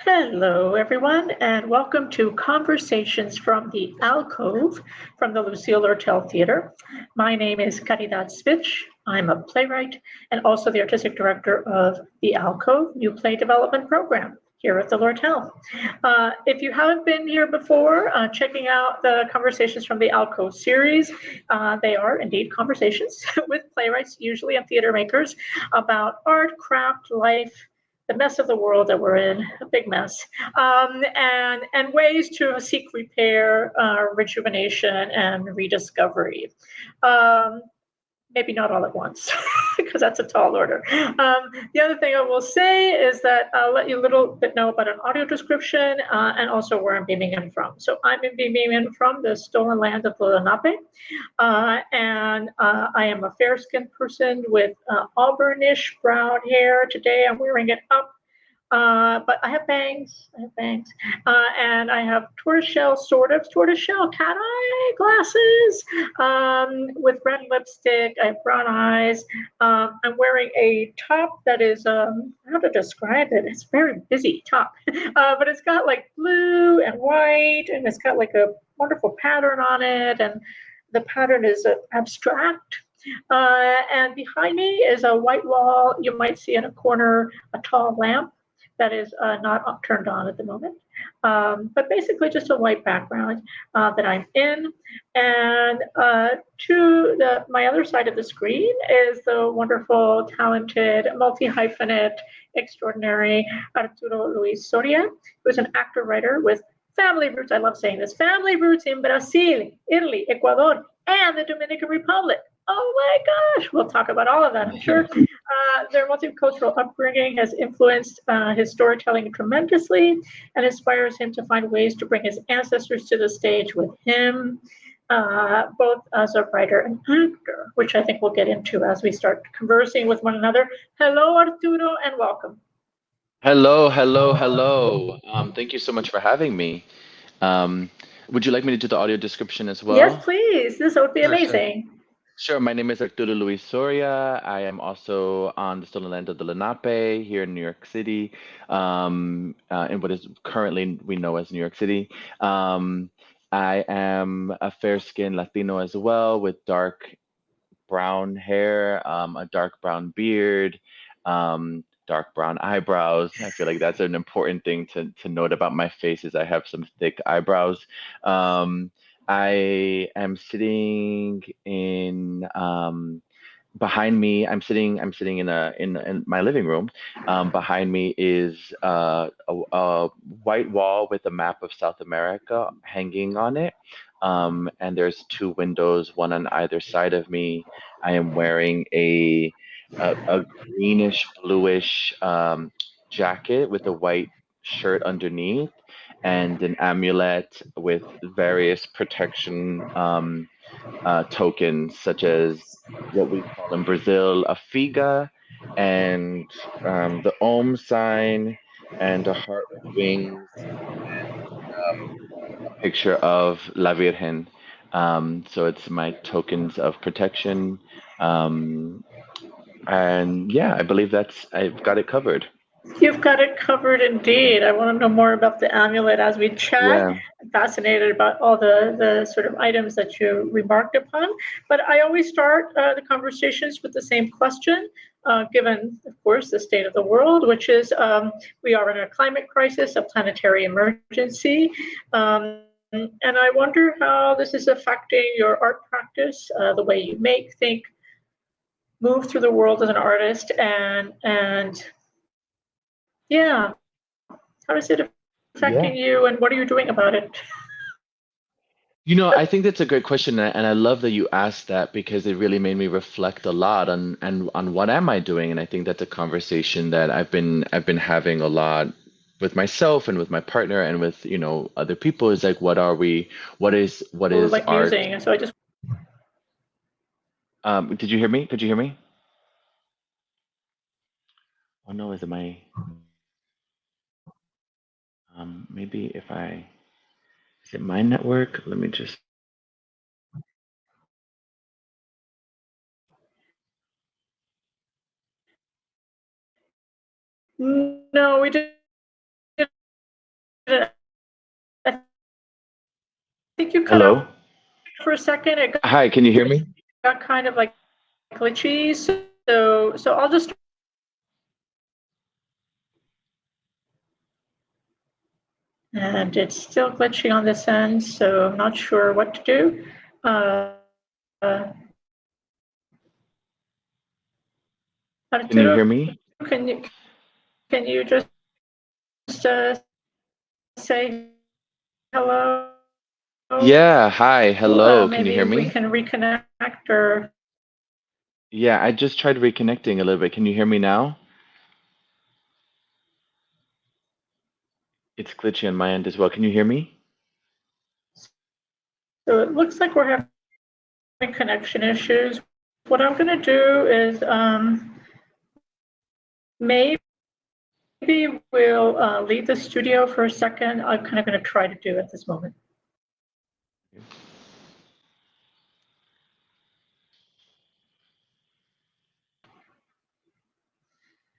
Hello, everyone, and welcome to Conversations from the Alcove from the Lucille Lortel Theater. My name is Caridad Svich. I'm a playwright and also the artistic director of the Alcove New Play Development Program here at the Lortel. If you haven't been here before, checking out the Conversations from the Alcove series, they are indeed conversations with playwrights, usually and theater makers, about art, craft, life, the mess of the world that we're in, a big mess, and ways to seek repair, rejuvenation, and rediscovery. Um, Maybe not all at once, because that's a tall order. The other thing I will say is that I'll let you a little bit know about an audio description and also where I'm beaming in from. So I'm beaming in from the stolen land of the Lenape, and I am a fair-skinned person with auburnish brown hair. Today I'm wearing it up. But I have bangs, and I have tortoiseshell cat eye glasses with red lipstick. I have brown eyes. I'm wearing a top that is, how to describe it? It's a very busy top, but it's got like blue and white, and it's got like a wonderful pattern on it, and the pattern is abstract. And behind me is a white wall. You might see in a corner a tall lamp that is not turned on at the moment. But basically just a white background that I'm in. And to my other side of the screen is the wonderful, talented, multi-hyphenate, extraordinary Arturo Luiz Soria, who's an actor-writer with family roots, I love saying this, family roots in Brazil, Italy, Ecuador, and the Dominican Republic. Oh my gosh, we'll talk about all of that, I'm sure. Their multicultural upbringing has influenced his storytelling tremendously and inspires him to find ways to bring his ancestors to the stage with him, both as a writer and actor, which I think we'll get into as we start conversing with one another. Hello, Arturo, and welcome. Hello, hello, hello. Thank you so much for having me. Um, would you like me to do the audio description as Yes, well? please. This would be Sure, sure. amazing. Sure, my name is Arturo Luis Soria. I am also on the stolen land of the Lenape here in New York City, in what is currently we know as New York City. Um, I am a fair-skinned Latino as well with dark brown hair, a dark brown beard, dark brown eyebrows. I feel like that's an important thing to note about my face is I have some thick eyebrows. Um, I am sitting in behind me. I'm sitting in my living room. Behind me is a white wall with a map of South America hanging on it. And there's two windows, one on either side of me. I am wearing a greenish bluish jacket with a white shirt underneath and an amulet with various protection tokens, such as what we call in Brazil a figa, and the Om sign, and a heart with wings, and a picture of La Virgen. So it's my tokens of protection. Um, and yeah, I believe I've got it covered. You've got it covered indeed. I want to know more about the amulet as we chat. Yeah. I'm fascinated about all the sort of items that you remarked upon. But I always start the conversations with the same question, given, of course, the state of the world, which is we are in a climate crisis, a planetary emergency. And I wonder how this is affecting your art practice, the way you make, think, move through the world as an artist, and yeah, how is it affecting you, and what are you doing about it? I think that's a great question, and I love that you asked that because it really made me reflect a lot on what am I doing, and I think that's a conversation that I've been having a lot with myself and with my partner and with other people. Is like, what are we? What is Like art? musing, and so I just Did you hear me? Could you hear me? Oh no, is it my maybe if I is it my network? Let me just no, we didn't lose you. you cut Hello? out for a second. It Hi, can you hear me? got kind of like glitchy. So I'll just. And it's still glitching on this end, so I'm not sure what to do. Can you Arturo, hear me? can you just say hello? Yeah, hi, hello, can you Maybe hear we me? can reconnect or. Yeah, I just tried reconnecting a little bit. Can you hear me now? It's glitchy on my end as well. Can you hear me? So it looks like we're having connection issues. What I'm going to do is maybe we'll leave the studio for a second. I'm kind of going to try to do at this moment.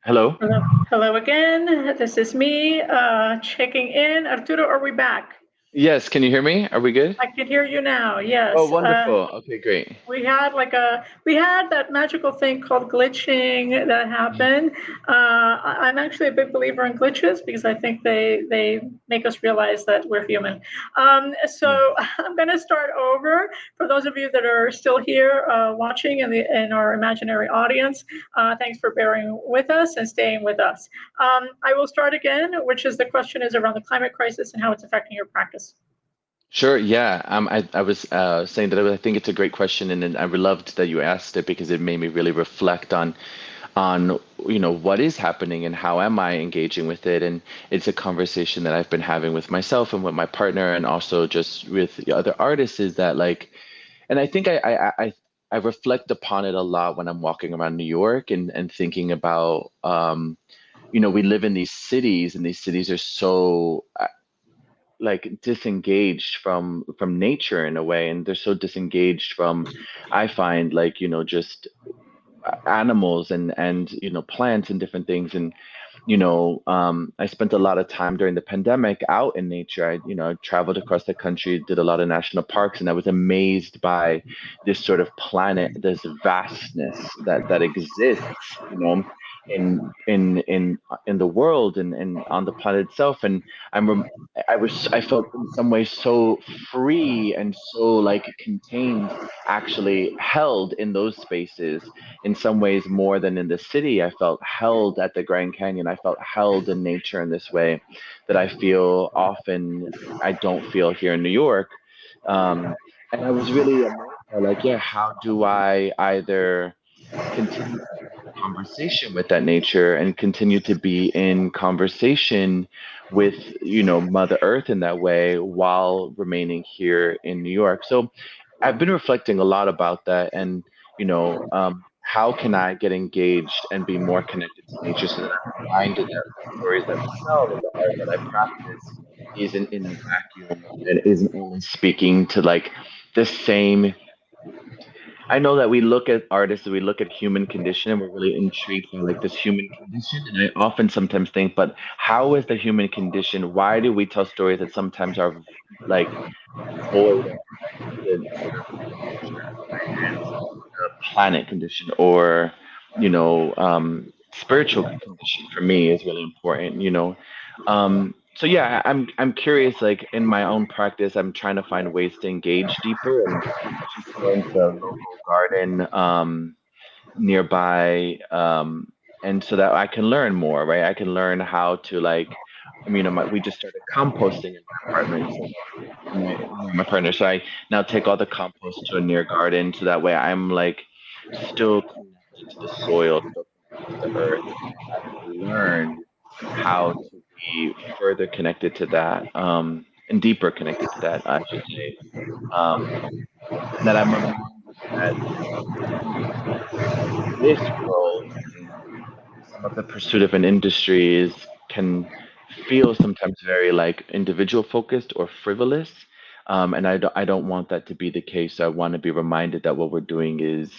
Hello? Hello again. This is me checking in. Arturo, are we back? Yes, can you hear me? Are we good? I can hear you now. Yes. Oh, wonderful. Okay, great. We had that magical thing called glitching that happened. I'm actually a big believer in glitches because I think they make us realize that we're human. So I'm going to start over for those of you that are still here watching in our imaginary audience. Thanks for bearing with us and staying with us. I will start again, which is the question is around the climate crisis and how it's affecting your practice. Sure, yeah. I was saying that I think it's a great question, and I loved that you asked it because it made me really reflect on what is happening and how am I engaging with it. And it's a conversation that I've been having with myself and with my partner, and also just with the other artists. Is that like, and I think I reflect upon it a lot when I'm walking around New York and thinking about we live in these cities, and these cities are so like disengaged from nature in a way, and they're so disengaged from, I find, like just animals and plants and different things. And I spent a lot of time during the pandemic out in nature. I traveled across the country, did a lot of national parks, and I was amazed by this sort of planet, this vastness that exists, in the world and on the planet itself. And I felt in some ways so free and so like contained, actually held in those spaces in some ways more than in the city. I felt held at the Grand Canyon. I felt held in nature in this way that I feel often I don't feel here in New York. And I was really amazed by, like, yeah, how do I either continue to have a conversation with that nature and continue to be in conversation with Mother Earth in that way while remaining here in New York. So I've been reflecting a lot about that. And how can I get engaged and be more connected to nature so that I'm reminded that the stories that we tell and the art that I practice isn't in a vacuum and isn't only speaking to like the same. I know that we look at artists and we look at human condition and we're really intrigued by like this human condition. And I often sometimes think, but how is the human condition? Why do we tell stories that sometimes are like void or unconnected to nature in a way, and the planet condition, or spiritual condition for me is really important. So yeah, I'm curious. Like in my own practice, I'm trying to find ways to engage deeper, and I just joined the local garden nearby, and so that I can learn more, right? I can learn how to like, we just started composting in my apartment. So my partner. So I now take all the compost to a near garden, so that way I'm like still connected to the soil, still connected to the earth, and I can learn how to be further connected to that, and deeper connected to that, I should say. And that I'm reminded that this world and some of the pursuit of an industry can feel sometimes very like individual focused or frivolous. And I don't want that to be the case. I want to be reminded that what we're doing is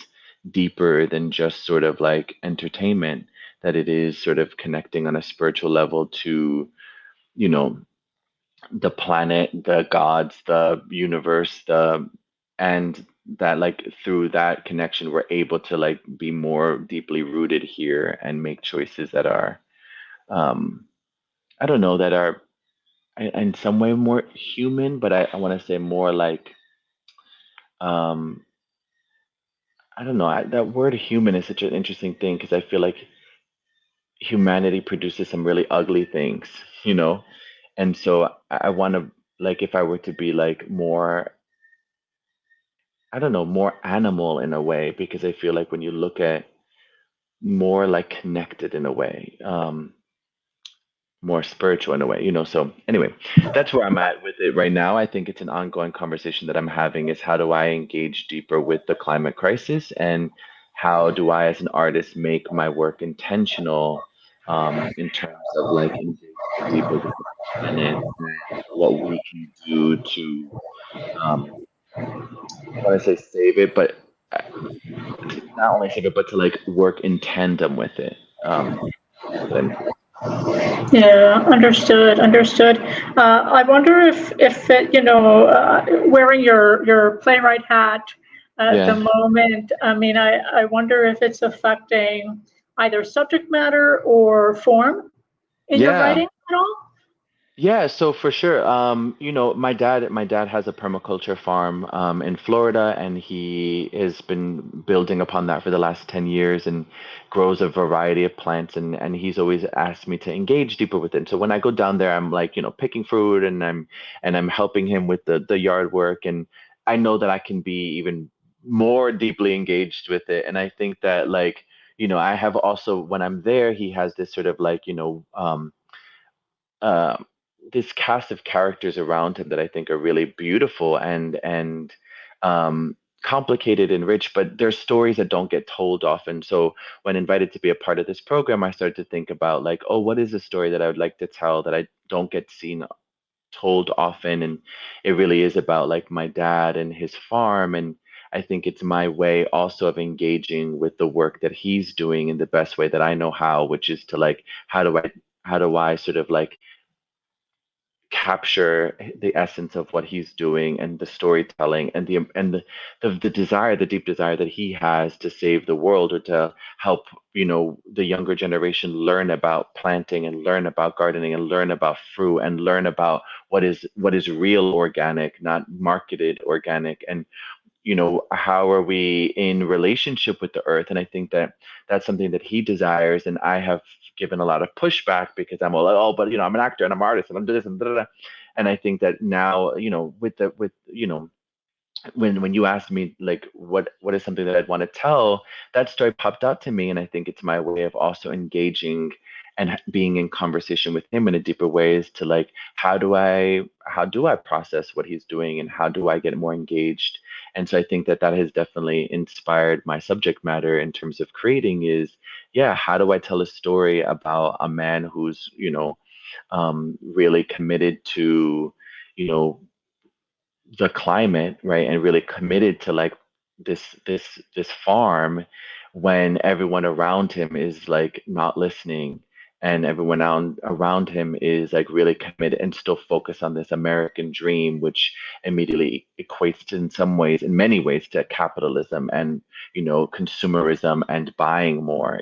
deeper than just sort of like entertainment, that it is sort of connecting on a spiritual level to, you know, the planet, the gods, the universe, and that like through that connection we're able to like be more deeply rooted here and make choices that are um I don't know, that are in some way more human, but I want to say more like um I don't know, that word human is such an interesting thing because I feel like humanity produces some really ugly things, you know? And so I want to, like, if I were to be like more, I don't know, more animal in a way, because I feel like when you look at more like connected in a way, more spiritual in a way, you know? So anyway, that's where I'm at with it right now. I think it's an ongoing conversation that I'm having is how do I engage deeper with the climate crisis, and how do I, as an artist, make my work intentional in terms of like engaging deeper with the planet and what we can do to, I want to say save it, but uh, to not only save it, but to like work in tandem with it. That's what I mean. Yeah, understood, understood. I wonder if it, wearing your playwright hat at the Yeah. moment, I mean, I wonder if it's affecting either subject matter or form in your Yeah. writing at all? Yeah, so for sure, my dad has a permaculture farm in Florida, and he has been building upon that for the last 10 years and grows a variety of plants, and he's always asked me to engage deeper with it. So when I go down there, I'm like, picking fruit, and I'm helping him with the yard work, and I know that I can be even more deeply engaged with it. And I think that like, I have also, when I'm there, he has this sort of like, uh, this cast of characters around him that I think are really beautiful and complicated and rich, but there's stories that don't get told often. So when invited to be a part of this program, I started to think about like, oh, what is a story that I would like to tell that I don't get seen told often? And it really is about like my dad and his farm. And I think it's my way also of engaging with the work that he's doing in the best way that I know how, which is to like, how do I sort of like capture the essence of what he's doing and the storytelling and the desire, the deep desire that he has to save the world, or to help the younger generation learn about planting and learn about gardening and learn about fruit and learn about what is real organic, not marketed organic. And how are we in relationship with the earth? And I think that that's something that he desires, and I have given a lot of pushback because I'm all like, oh, but I'm an actor and I'm an artist and I'm this and da, da, da. And I think that now, when you asked me like what is something that I'd want to tell, that story popped out to me, and I think it's my way of also engaging and being in conversation with him in a deeper way, is to like, how do I process what he's doing, and how do I get more engaged? And so I think that that has definitely inspired my subject matter in terms of creating, is yeah, how do I tell a story about a man who's really committed to you know the climate, right? And really committed to like this farm, when everyone around him is like not listening, and everyone around him is like really committed and still focused on this American dream, which immediately equates to, in some ways, in many ways, to capitalism and consumerism and buying more,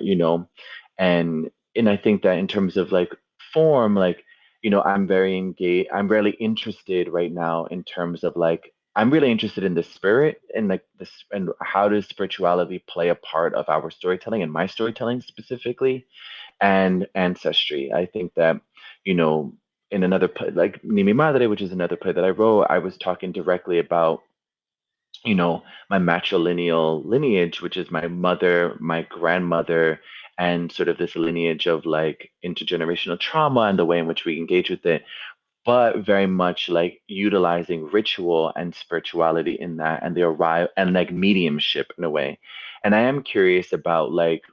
and I think that in terms of like form, like I'm very engaged. I'm really interested right now in terms of like, I'm really interested in the spirit and like this, and how does spirituality play a part of our storytelling and my storytelling specifically, and ancestry. I think that, you know, in another play, like Ni Mi Madre, which is another play that I wrote, I was talking directly about my matrilineal lineage, which is my mother, my grandmother, and sort of this lineage of like intergenerational trauma and the way in which we engage with it, but very much like utilizing ritual and spirituality in that, and the arrive and like mediumship in a way. And I am curious about like,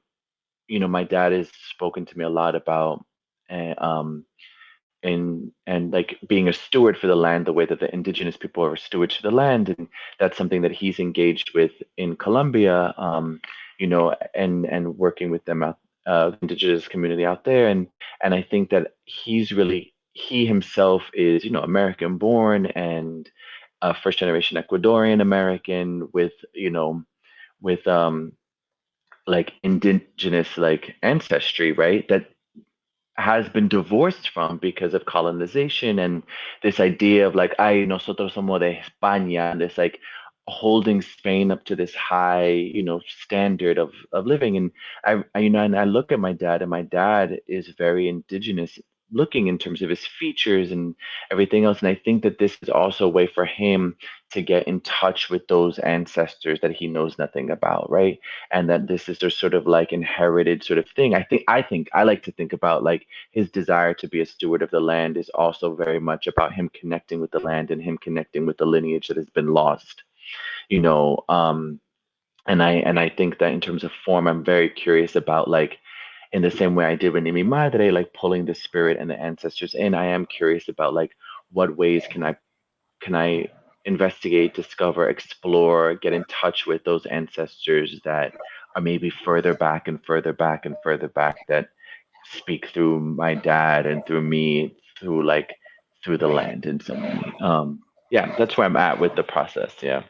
my dad has spoken to me a lot about uh, um and like being a steward for the land, the way that the indigenous people are stewards for the land, and that's something that he's engaged with in Colombia, and working with them out, the indigenous community out there, and I think that he's really he himself is, American born and a first generation Ecuadorian American with, with like indigenous like ancestry, right? That has been divorced from because of colonization and this idea of like, ay, nosotros somos de España, this like holding Spain up to this high, standard of living. And and I look at my dad, and my dad is very indigenous looking in terms of his features and everything else. And I think that this is also a way for him to get in touch with those ancestors that he knows nothing about, right? And that this is their sort of like inherited sort of thing. I think I like to think about like his desire to be a steward of the land is also very much about him connecting with the land and him connecting with the lineage that has been lost, you know. And I think that in terms of form, I'm very curious about like in the same way I did with Ni Mi Madre, like pulling the spirit and the ancestors in. I am curious about like what ways can I investigate, discover, explore, get in touch with those ancestors that are maybe further back and further back and further back that speak through my dad and through me, through the land in some way. Yeah, that's where I'm at with the process. Yeah.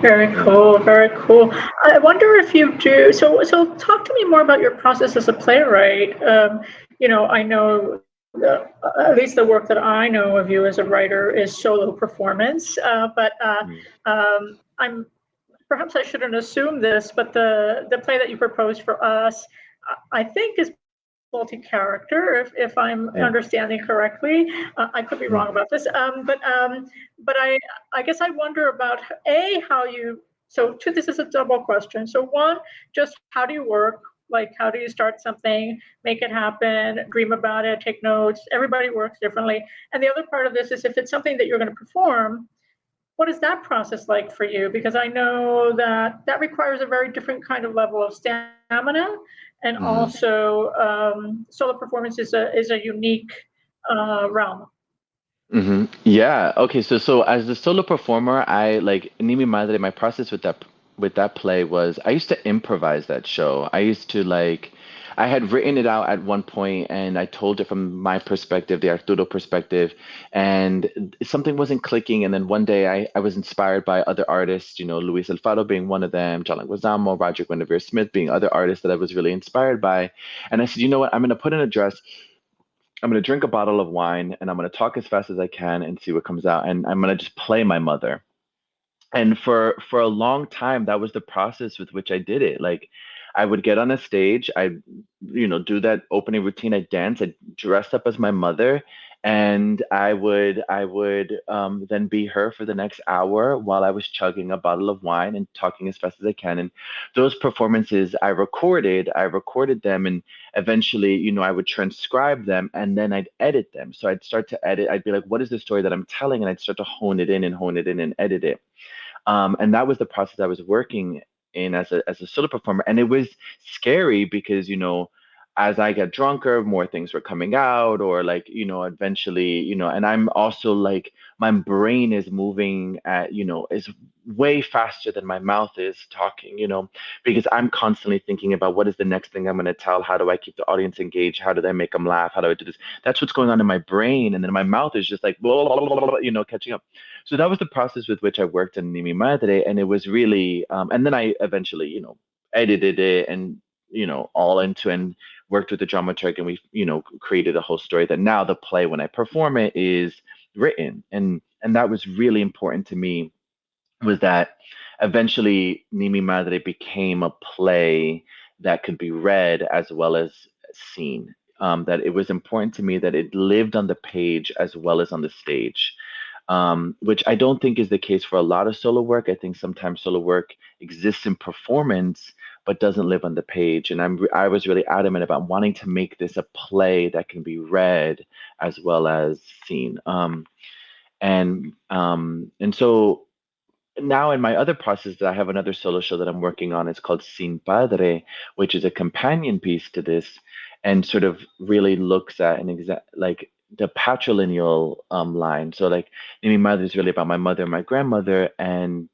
Very cool, very cool. I wonder if you do, so talk to me more about your process as a playwright. I know at least the work that I know of you as a writer is solo performance, but I'm perhaps I shouldn't assume this, but the play that you proposed for us, I think is multi-character, if I'm understanding correctly. I could be wrong about this, but I guess I wonder about how you. So this is a double question. So one, just how do you work? Like, how do you start something, make it happen, dream about it, take notes? Everybody works differently. And the other part of this is if it's something that you're going to perform, what is that process like for you? Because I know that requires a very different kind of level of stamina, and also solo performance is a unique realm. Yeah. Okay. So as a solo performer, I like Ni Mi Madre. My process with that play was I used to improvise that show. I used to like I had written it out at one point and I told it from my perspective, the Arturo perspective, and something wasn't clicking. And then one day I was inspired by other artists, Luis Alfaro being one of them, John Leguizamo, Roger Guinevere Smith being other artists that I was really inspired by. And I said, you know what? I'm going to put in a dress. I'm going to drink a bottle of wine and I'm going to talk as fast as I can and see what comes out. And I'm going to just play my mother. And for a long time, that was the process with which I did it. Like I would get on a stage, do that opening routine, I dance, I dress up as my mother, and I would then be her for the next hour while I was chugging a bottle of wine and talking as fast as I can. And those performances I recorded them, and eventually, I would transcribe them and then I'd edit them. So I'd start to edit, I'd be like, what is the story that I'm telling? And I'd start to hone it in and edit it. And that was the process I was working in as a solo performer. And it was scary because, as I get drunker, more things were coming out, or like, eventually, and I'm also like, my brain is moving is way faster than my mouth is talking, because I'm constantly thinking about what is the next thing I'm going to tell? How do I keep the audience engaged? How do I make them laugh? How do I do this? That's what's going on in my brain. And then my mouth is just like, blah, blah, blah, blah, blah, catching up. So that was the process with which I worked in Ni Mi Madre. And it was really, and then I eventually, edited it and, all into and worked with the dramaturg, and we, created a whole story that now the play, when I perform it, is written. And that was really important to me, was that eventually Ni Mi Madre became a play that could be read as well as seen. That it was important to me that it lived on the page as well as on the stage, which I don't think is the case for a lot of solo work. I think sometimes solo work exists in performance but doesn't live on the page. And I was really adamant about wanting to make this a play that can be read as well as seen. And so now in my other process, I have another solo show that I'm working on. It's called Sin Padre, which is a companion piece to this, and sort of really looks at an exact like the patrilineal line. So like Ni Mi Madre is really about my mother and my grandmother, and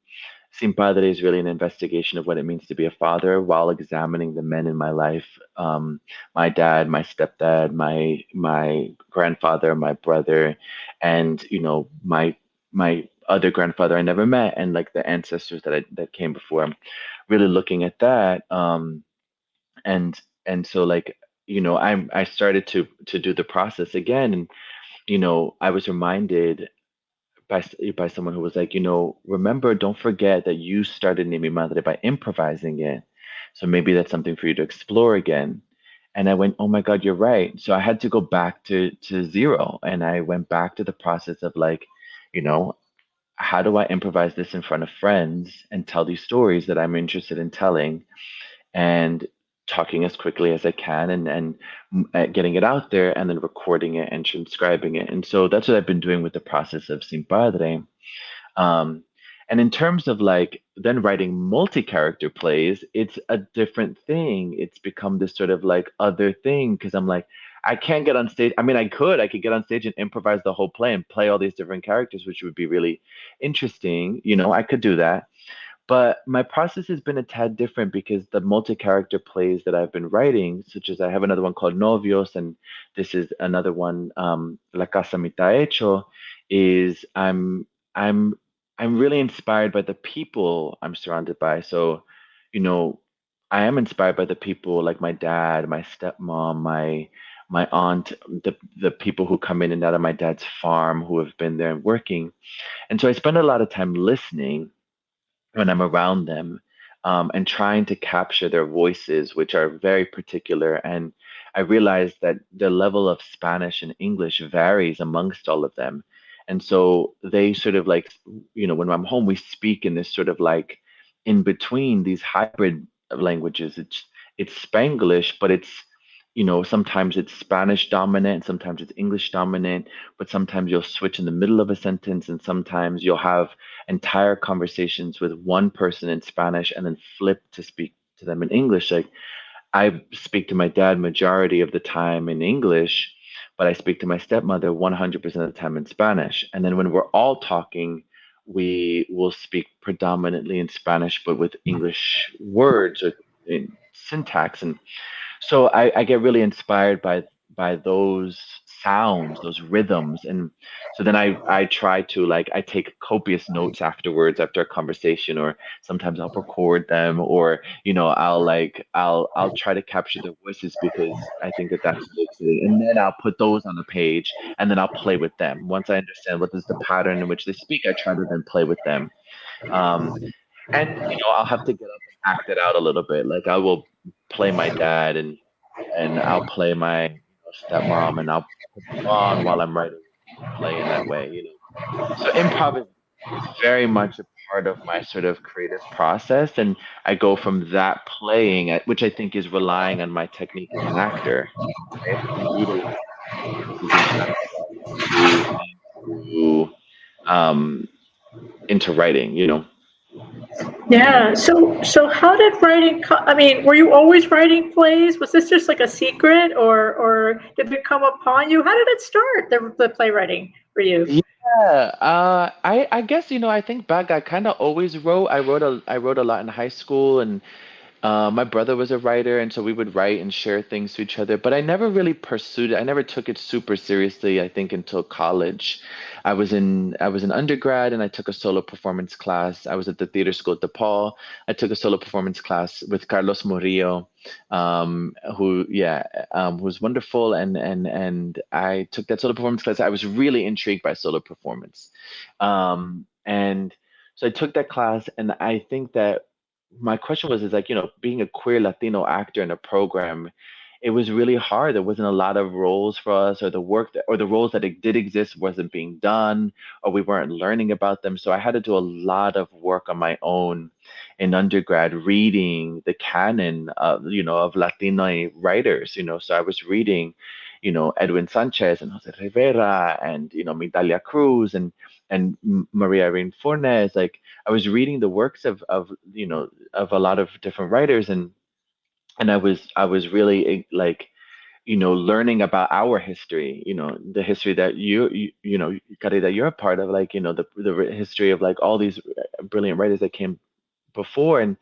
Sin Padre is really an investigation of what it means to be a father while examining the men in my life. My dad, my stepdad, my grandfather, my brother, and my other grandfather I never met, and like the ancestors that came before. I'm really looking at that. And so like I started to do the process again, and I was reminded by someone who was like, remember, don't forget that you started Ni Mi Madre by improvising it. So maybe that's something for you to explore again. And I went, oh my God, you're right. So I had to go back to zero. And I went back to the process of like, you know, how do I improvise this in front of friends and tell these stories that I'm interested in telling? And talking as quickly as I can, and getting it out there, and then recording it and transcribing it. And so that's what I've been doing with the process of Sin Padre. Um, and in terms of like then writing multi-character plays, it's a different thing. It's become this sort of like other thing because I'm like, I can't get on stage. I mean, I could get on stage and improvise the whole play and play all these different characters, which would be really interesting. I could do that. But my process has been a tad different because the multi-character plays that I've been writing, such as I have another one called Novios, and this is another one, La Casa Mitad Hecho, is I'm I'm really inspired by the people I'm surrounded by. So, you know, I am inspired by the people like my dad, my stepmom, my aunt, the people who come in and out of my dad's farm who have been there and working. And so I spend a lot of time listening when I'm around them, and trying to capture their voices, which are very particular. And I realized that the level of Spanish and English varies amongst all of them. And so they sort of like, when I'm home, we speak in this sort of like in between these hybrid languages. It's Spanglish, but sometimes it's Spanish dominant, sometimes it's English dominant, but sometimes you'll switch in the middle of a sentence, and sometimes you'll have entire conversations with one person in Spanish and then flip to speak to them in English. Like I speak to my dad majority of the time in English, but I speak to my stepmother 100% of the time in Spanish. And then when we're all talking, we will speak predominantly in Spanish, but with English words or in syntax. And so I get really inspired by those sounds, those rhythms. And so then I try to like I take copious notes afterwards after a conversation, or sometimes I'll record them, or I'll try to capture their voices because I think that that's listening. And then I'll put those on the page, and then I'll play with them. Once I understand what is the pattern in which they speak, I try to then play with them. Um, and I'll have to get up and act it out a little bit. Like I will play my dad, and I'll play my stepmom, and I'll put them on while I'm writing, play in that way. So improv is very much a part of my sort of creative process, and I go from that playing, which I think is relying on my technique as an actor. I have to utilize into into writing. Yeah. So how did writing I mean, were you always writing plays? Was this just like a secret, or did it come upon you? How did it start, the playwriting for you? Yeah, I guess I think back. I kind of always wrote. I wrote a lot in high school, and my brother was a writer, and so we would write and share things to each other. But I never really pursued it. I never took it super seriously, I think, until college. I was in undergrad, and I took a solo performance class. I was at the theater school at DePaul. I took a solo performance class with Carlos Murillo, who's wonderful. And I took that solo performance class. I was really intrigued by solo performance. And so I took that class, and I think that my question was is like being a queer Latino actor in a program, it was really hard. There wasn't a lot of roles for us, or the roles that did exist wasn't being done, or we weren't learning about them. So I had to do a lot of work on my own in undergrad, reading the canon of Latino writers. So I was reading Edwin Sanchez and Jose Rivera, and Midalia Cruz, and Maria Irene Fornes. Like I was reading the works of a lot of different writers, and I was really like learning about our history, the history that Kari, that you're a part of, like, the history of like all these brilliant writers that came before. And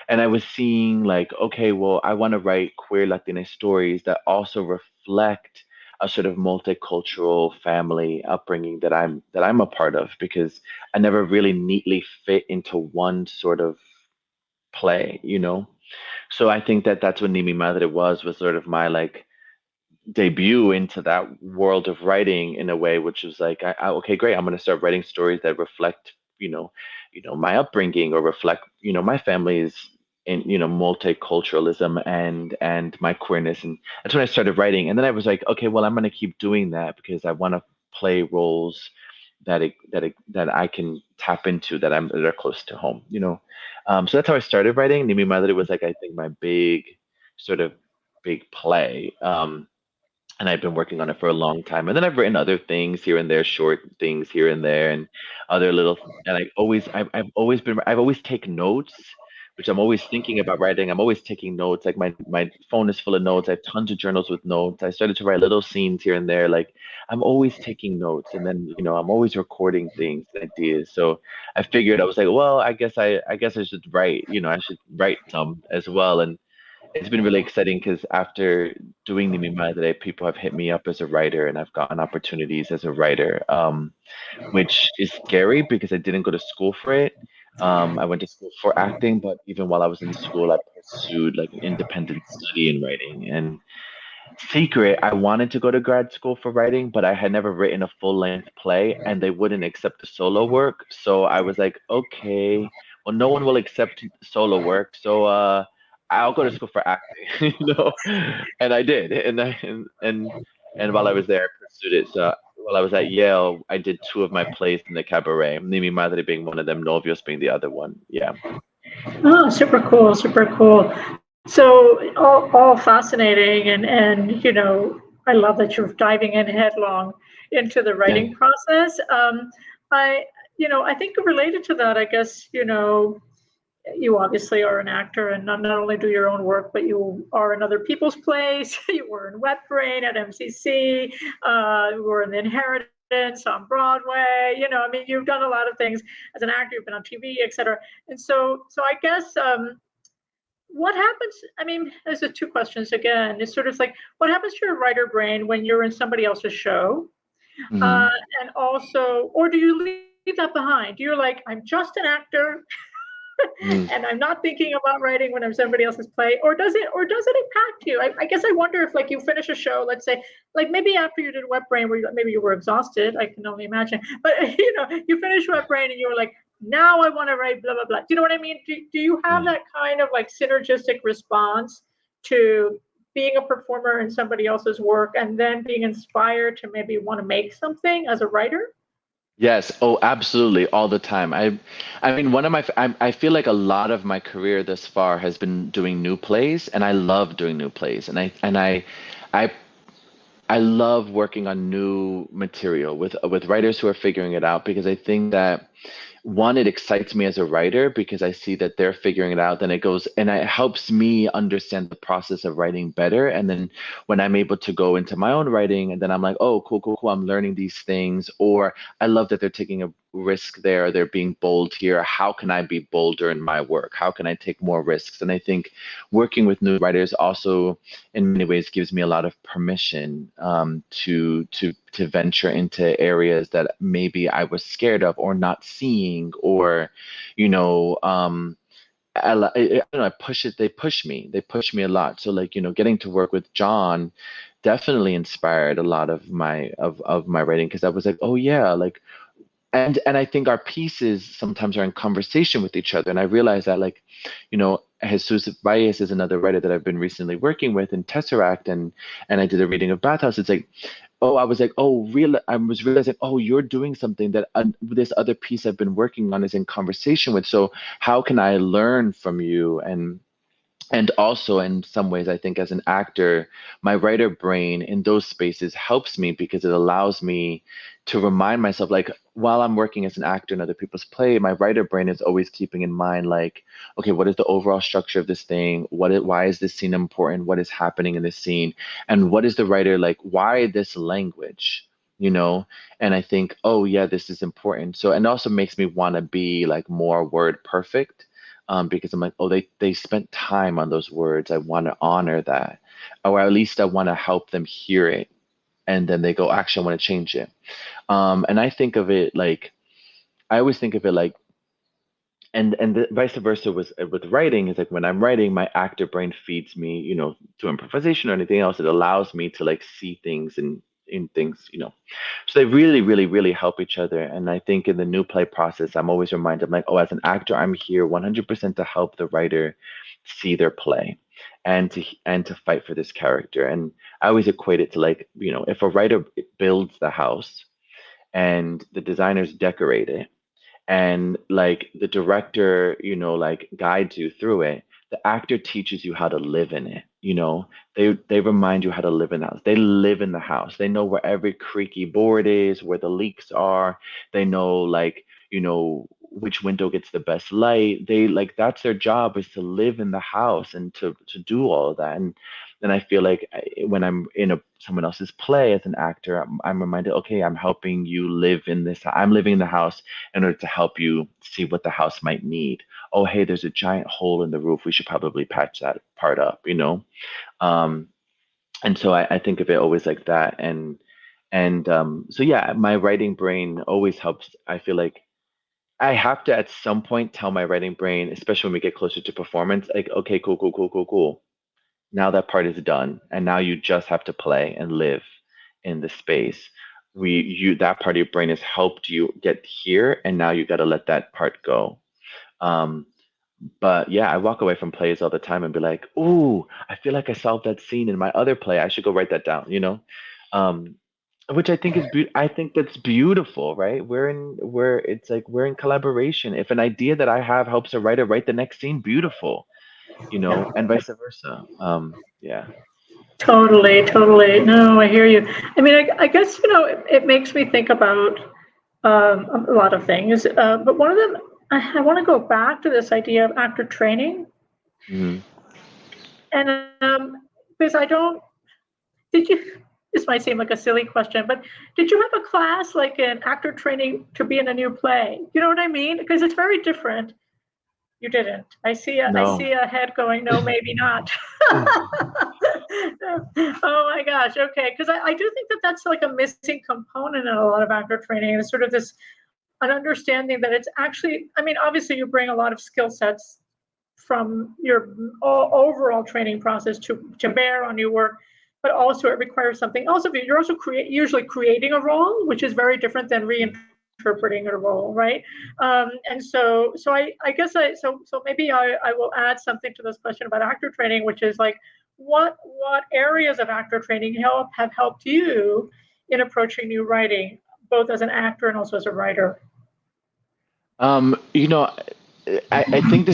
I was seeing like, okay, well, I want to write queer Latina stories that also reflect a sort of multicultural family upbringing that I'm a part of, because I never really neatly fit into one sort of play. So I think that that's what Ni Mi Madre was sort of my like debut into that world of writing in a way, which was like, okay, great, I'm going to start writing stories that reflect, my upbringing, or reflect, my family's in, multiculturalism and my queerness, and that's when I started writing. And then I was like, okay, well, I'm going to keep doing that because I want to play roles that I can tap into that are close to home. So that's how I started writing. Ni Mi Madre was like, I think, my sort of big play. And I've been working on it for a long time. And then I've written other things here and there, short things here and there, and other little. And I've always taken notes, which I'm always thinking about writing. I'm always taking notes. Like my phone is full of notes. I have tons of journals with notes. I started to write little scenes here and there. Like, I'm always taking notes, and then I'm always recording things, ideas. So I figured, I was like, well, I guess I should write. I should write some as well. And it's been really exciting because after doing Ni Mi Madre, people have hit me up as a writer, and I've gotten opportunities as a writer, which is scary because I didn't go to school for it. I went to school for acting, but even while I was in school, I pursued like an independent study in writing. And secret, I wanted to go to grad school for writing, but I had never written a full-length play, and they wouldn't accept the solo work. So I was like, okay, well, no one will accept solo work, so I'll go to school for acting, And I did, and while I was there, I pursued it. So while I was at Yale, I did two of my plays in the cabaret, Ni Mi Madre being one of them, Novios being the other one. Yeah. Oh, super cool, super cool. So all fascinating, and I love that you're diving in headlong into the Yeah. writing process. I I think related to that, I guess you obviously are an actor, and not only do your own work, but you are in other people's plays. You were in Wet Brain at MCC. You were in The Inheritance on Broadway. I mean, you've done a lot of things as an actor. You've been on TV, etc. And so I guess what happens? I mean, there's the two questions again. It's sort of like, what happens to your writer brain when you're in somebody else's show? Hmm. Uh, and also, or do you leave that behind? You're like, I'm just an actor, and I'm not thinking about writing when I'm somebody else's play, or does it impact you? I guess I wonder if, like, you finish a show, let's say, like maybe after you did Wet Brain, where maybe you were exhausted. I can only imagine, but you finish Wet Brain and you were like, now I want to write blah blah blah. Do you know what I mean? Do you have that kind of like synergistic response to being a performer in somebody else's work, and then being inspired to maybe want to make something as a writer? Yes. Oh, absolutely. All the time. I mean, I feel like a lot of my career thus far has been doing new plays, and I love doing new plays, I, I love working on new material with writers who are figuring it out, because I think that, one, it excites me as a writer because I see that they're figuring it out. Then it goes and it helps me understand the process of writing better. And then when I'm able to go into my own writing, and then I'm like, oh, cool, cool, cool, I'm learning these things. Or I love that they're taking a risk there, they're being bold here. How can I be bolder in my work? How can I take more risks? And I think working with new writers also, in many ways, gives me a lot of permission, to venture into areas that maybe I was scared of or not seeing, or I don't know, I push it. They push me. They push me a lot. So, like, getting to work with John definitely inspired a lot of my writing, because I was like, oh yeah, like, and I think our pieces sometimes are in conversation with each other. And I realize that, like, Jesus Valles is another writer that I've been recently working with in Tesseract, and I did a reading of Bathhouse. It's like, oh, I was like, oh, I was realizing, oh, you're doing something that this other piece I've been working on is in conversation with. So how can I learn from you? And also, in some ways, I think as an actor, my writer brain in those spaces helps me, because it allows me to remind myself, like while I'm working as an actor in other people's play, my writer brain is always keeping in mind, like, okay, what is the overall structure of this thing? Why is this scene important? What is happening in this scene? And what is the writer like? Why this language? You know? And I think, oh yeah, this is important. So, and it also makes me want to be like more word perfect, because I'm like, oh, they spent time on those words. I want to honor that, or at least I want to help them hear it, and then they go, actually, I want to change it. And I think of it like, I always think of it like, and the vice versa with writing is like when I'm writing, my actor brain feeds me, through improvisation or anything else. It allows me to like see things in things. So they really, really, really help each other. And I think in the new play process, I'm always reminded, I'm like, oh, as an actor, I'm here 100% to help the writer see their play and to fight for this character. And I always equate it to like, if a writer builds the house and the designers decorate it, and like the director, like guides you through it, the actor teaches you how to live in it. They remind you how to live in the house. They live in the house. They know where every creaky board is, where the leaks are. They know, like, which window gets the best light. They like, that's their job, is to live in the house and to do all of that. And I feel like when I'm in someone else's play as an actor, I'm reminded, okay, I'm helping you live in this. I'm living in the house in order to help you see what the house might need. Oh, hey, there's a giant hole in the roof. We should probably patch that part up. Um, and so I think of it always like that. And so yeah, my writing brain always helps. I feel like I have to at some point tell my writing brain, especially when we get closer to performance, like, okay, cool, cool, cool, cool, cool. Now that part is done, and now you just have to play and live in the space. That part of your brain has helped you get here, and now you got to let that part go. Um, but yeah, I walk away from plays all the time and be like, "Ooh, I feel like I solved that scene in my other play. I should go write that down." Um, which I think I think that's beautiful, right? It's like we're in collaboration. If an idea that I have helps a writer write the next scene, beautiful, and vice versa. Yeah. Totally, totally. No, I hear you. I mean, I guess, it makes me think about a lot of things. But one of them, I want to go back to this idea of actor training. Mhm. And because did you, this might seem like a silly question, but did you have a class like an actor training to be in a new play? You know what I mean? Because it's very different. You didn't. I see No. a head going, no, maybe not. Oh my gosh. Okay. Because I do think that that's like a missing component in a lot of actor training. It's sort of an understanding that it's actually, I mean, obviously you bring a lot of skill sets from your overall training process to bear on your work, but also it requires something else of you. You're also usually creating a role, which is very different than reinterpreting a role, right? And so I guess so maybe I will add something to this question about actor training, which is like, what areas of actor training have helped you in approaching new writing, both as an actor and also as a writer? Um, you know, I think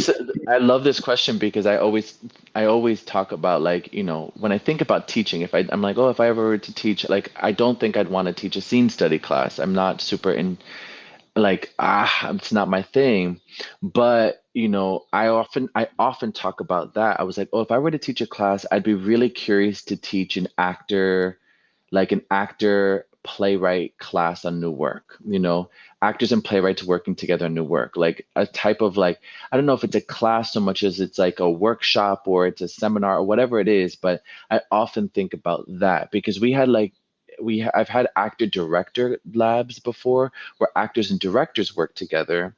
I love this question because I always talk about, like, when I think about teaching, I'm like, oh, if I ever were to teach, like, I don't think I'd want to teach a scene study class. I'm not super in, like, it's not my thing. But I often talk about that. I was like, oh, if I were to teach a class, I'd be really curious to teach an actor playwright class on new work. Actors and playwrights working together on new work, like a type of, like, I don't know if it's a class so much as it's like a workshop or it's a seminar or whatever it is, but I often think about that because I've had actor director labs before where actors and directors work together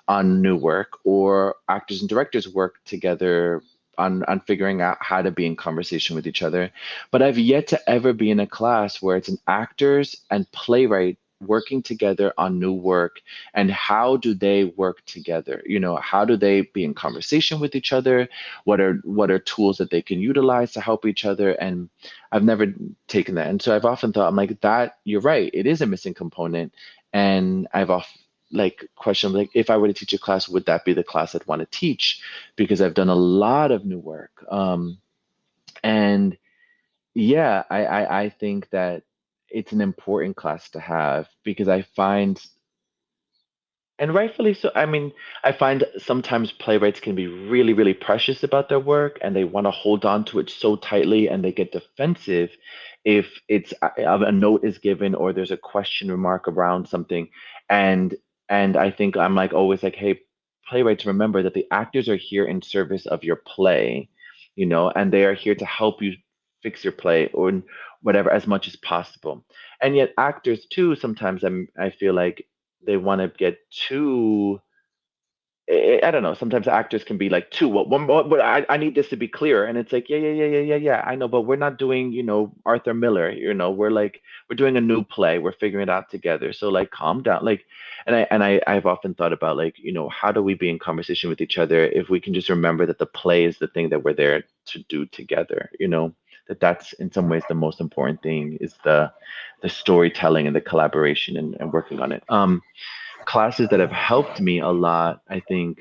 on new work, or actors and directors work together on figuring out how to be in conversation with each other. But I've yet to ever be in a class where it's an actors and playwright working together on new work, and how do they work together? How do they be in conversation with each other? What are tools that they can utilize to help each other? And I've never taken that. And so I've often thought, I'm like, that, you're right, it is a missing component. And I've often like question, like, if I were to teach a class, would that be the class I'd want to teach? Because I've done a lot of new work. And yeah, I think that it's an important class to have because I find, and rightfully so, I mean, I find sometimes playwrights can be really, really precious about their work and they want to hold on to it so tightly and they get defensive if it's a note is given or there's a question remark around something. And I think I'm like always like, hey, playwrights, remember that the actors are here in service of your play, and they are here to help you fix your play or whatever as much as possible. And yet actors too, sometimes I feel like they want to get too, I don't know. Sometimes actors can be like too. What, I need this to be clear, and it's like, yeah. I know, but we're not doing, Arthur Miller. We're like we're doing a new play. We're figuring it out together. So like, calm down. Like, I've often thought about like, how do we be in conversation with each other if we can just remember that the play is the thing that we're there to do together. That's in some ways the most important thing is the storytelling and the collaboration and working on it. Classes that have helped me a lot, I think,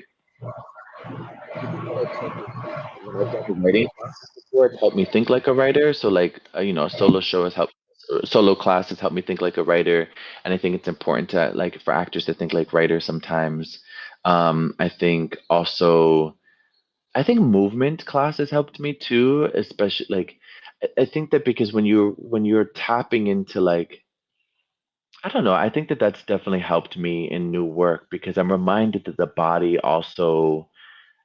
when I've done writing classes before, it's helped me think like a writer. So like, solo show has helped, solo class has helped me think like a writer. And I think it's important to like for actors to think like writers sometimes. I think also, I think movement classes helped me too, especially like, I think that because when you're tapping into like, I don't know. I think that that's definitely helped me in new work because I'm reminded that the body also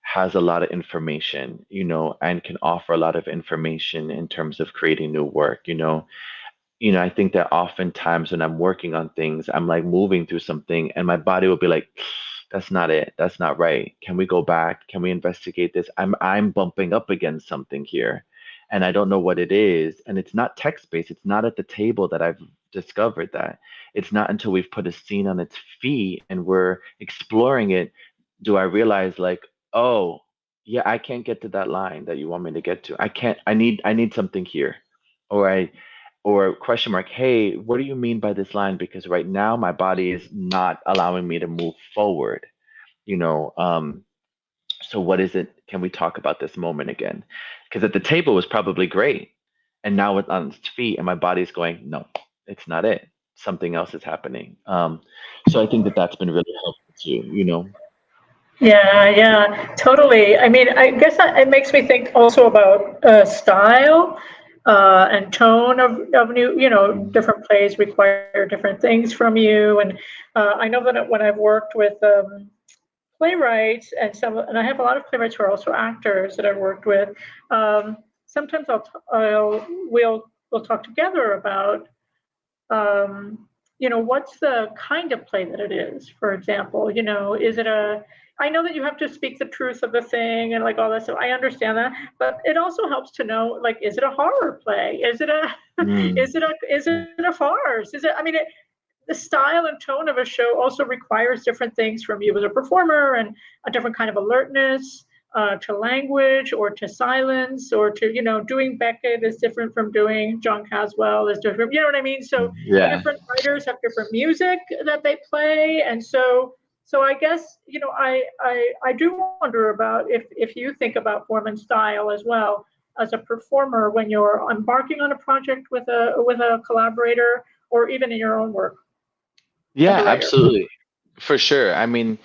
has a lot of information, and can offer a lot of information in terms of creating new work, I think that oftentimes when I'm working on things, I'm like moving through something and my body will be like, that's not it. That's not right. Can we go back? Can we investigate this? I'm bumping up against something here and I don't know what it is. And it's not text-based. It's not at the table that I've discovered that. It's not until we've put a scene on its feet and we're exploring it do I realize like, oh, yeah, I can't get to that line that you want me to get to. I can't, I need something here. Or or question mark, hey, what do you mean by this line? Because right now my body is not allowing me to move forward, you know. So what is it? Can we talk about this moment again? Because at the table was probably great. And now it's on its feet and my body's going, no, it's not it. Something else is happening. So I think that that's been really helpful too. Yeah, totally. I mean, I guess it makes me think also about style and tone of new, Mm. different plays require different things from you. And I know that when I've worked with playwrights and I have a lot of playwrights who are also actors that I've worked with. Sometimes we'll talk together about what's the kind of play that it is, for example. Is it I know that you have to speak the truth of the thing and like all that stuff. I understand that, but it also helps to know, like, is it a horror play? Is it a, Mm. is it a farce? I mean, the style and tone of a show also requires different things from you as a performer and a different kind of alertness to language or to silence or to, doing Beckett is different from doing John Caswell is different. You know what I mean? So Yeah. different writers have different music that they play. And so I guess, I do wonder about if you think about form and style as well as a performer when you're embarking on a project with a collaborator or even in your own work as Yeah, a writer. absolutely. For sure. I mean,